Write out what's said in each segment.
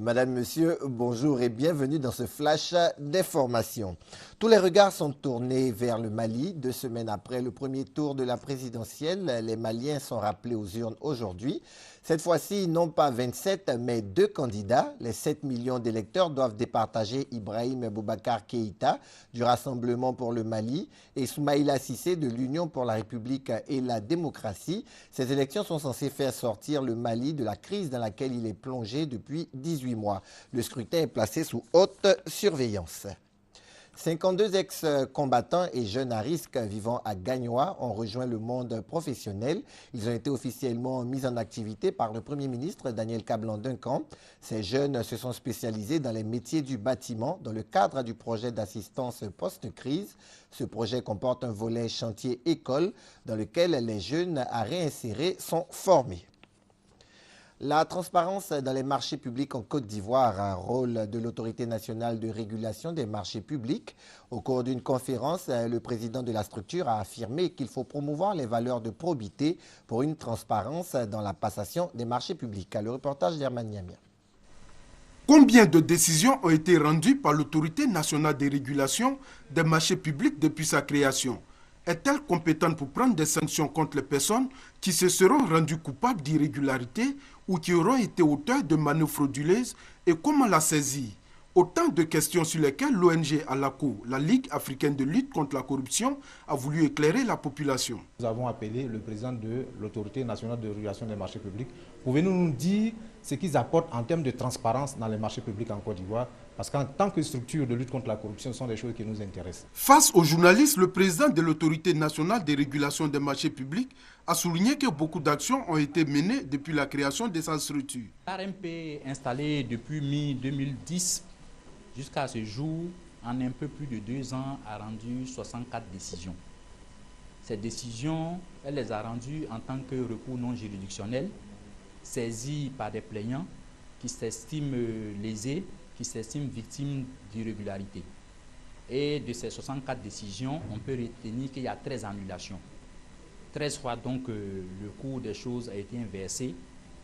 Madame, Monsieur, bonjour et bienvenue dans ce flash d'information. Tous les regards sont tournés vers le Mali. 2 semaines après le premier tour de la présidentielle, les Maliens sont rappelés aux urnes aujourd'hui. Cette fois-ci, non pas 27, mais 2 candidats. Les 7 millions d'électeurs doivent départager Ibrahim Boubacar Keïta du Rassemblement pour le Mali et Soumaïla Cissé de l'Union pour la République et la démocratie. Ces élections sont censées faire sortir le Mali de la crise dans laquelle il est plongé depuis 18 mois. Le scrutin est placé sous haute surveillance. 52 ex-combattants et jeunes à risque vivant à Gagnoa ont rejoint le monde professionnel. Ils ont été officiellement mis en activité par le Premier ministre Daniel Kablan-Duncan. Ces jeunes se sont spécialisés dans les métiers du bâtiment dans le cadre du projet d'assistance post-crise. Ce projet comporte un volet chantier-école dans lequel les jeunes à réinsérer sont formés. La transparence dans les marchés publics en Côte d'Ivoire, un rôle de l'Autorité nationale de régulation des marchés publics. Au cours d'une conférence, le président de la structure a affirmé qu'il faut promouvoir les valeurs de probité pour une transparence dans la passation des marchés publics. Le reportage d'Herman Niamia. Combien de décisions ont été rendues par l'Autorité nationale de régulation des marchés publics depuis sa création? Est-elle compétente pour prendre des sanctions contre les personnes qui se seront rendues coupables d'irrégularités ou qui auront été auteurs de manœuvres frauduleuses, et comment la saisir? Autant de questions sur lesquelles l'ONG ALACO, la Ligue africaine de lutte contre la corruption, a voulu éclairer la population. Nous avons appelé le président de l'Autorité nationale de régulation des marchés publics. Pouvez-vous nous dire ce qu'ils apportent en termes de transparence dans les marchés publics en Côte d'Ivoire? Parce qu'en tant que structure de lutte contre la corruption, ce sont des choses qui nous intéressent. Face aux journalistes, le président de l'Autorité nationale de régulation des marchés publics a souligné que beaucoup d'actions ont été menées depuis la création de sa structure. L'ARMP, installé depuis mi-2010 jusqu'à ce jour, en un peu plus de 2 ans, a rendu 64 décisions. Ces décisions, elle les a rendues en tant que recours non juridictionnel, saisis par des plaignants qui s'estiment lésés, qui s'estiment victimes d'irrégularités. Et de ces 64 décisions, on peut retenir qu'il y a 13 annulations. 13 fois donc le cours des choses a été inversé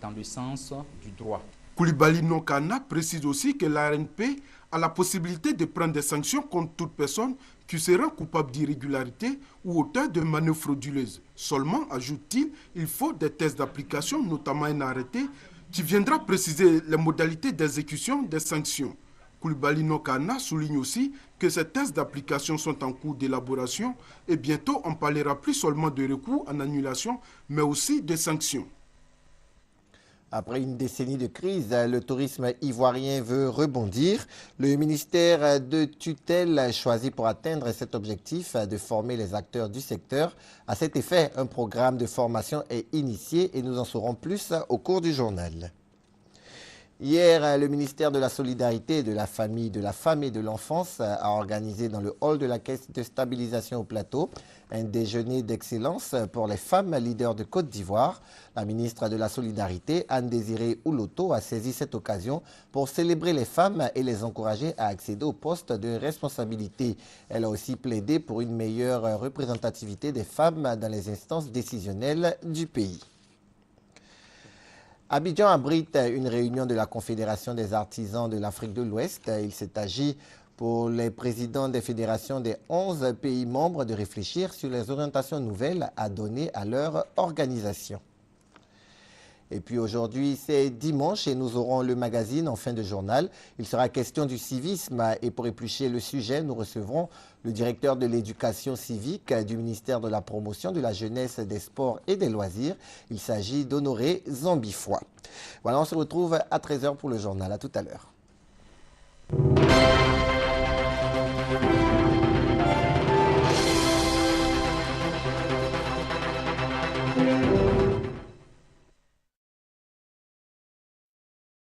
dans le sens du droit. Koulibaly Nokana précise aussi que l'ARNP a la possibilité de prendre des sanctions contre toute personne qui sera coupable d'irrégularité ou auteur de manœuvres frauduleuses. Seulement, ajoute-t-il, il faut des tests d'application, notamment un arrêté, qui viendra préciser les modalités d'exécution des sanctions. Koulibaly Nokana souligne aussi que ces tests d'application sont en cours d'élaboration et bientôt on parlera plus seulement de recours en annulation, mais aussi de sanctions. Après une décennie de crise, le tourisme ivoirien veut rebondir. Le ministère de tutelle choisi pour atteindre cet objectif de former les acteurs du secteur. À cet effet, un programme de formation est initié et nous en saurons plus au cours du journal. Hier, le ministère de la Solidarité, de la Famille, de la Femme et de l'Enfance a organisé dans le hall de la Caisse de stabilisation au Plateau un déjeuner d'excellence pour les femmes leaders de Côte d'Ivoire. La ministre de la Solidarité, Anne-Désirée Ouloto, a saisi cette occasion pour célébrer les femmes et les encourager à accéder aux postes de responsabilité. Elle a aussi plaidé pour une meilleure représentativité des femmes dans les instances décisionnelles du pays. Abidjan abrite une réunion de la Confédération des artisans de l'Afrique de l'Ouest. Il s'est agi pour les présidents des fédérations des 11 pays membres de réfléchir sur les orientations nouvelles à donner à leur organisation. Et puis aujourd'hui, c'est dimanche et nous aurons le magazine en fin de journal. Il sera question du civisme et pour éplucher le sujet, nous recevrons le directeur de l'éducation civique du ministère de la Promotion, de la Jeunesse, des Sports et des Loisirs. Il s'agit d'Honoré Zambifoy. Voilà, on se retrouve à 13h pour le journal. À tout à l'heure.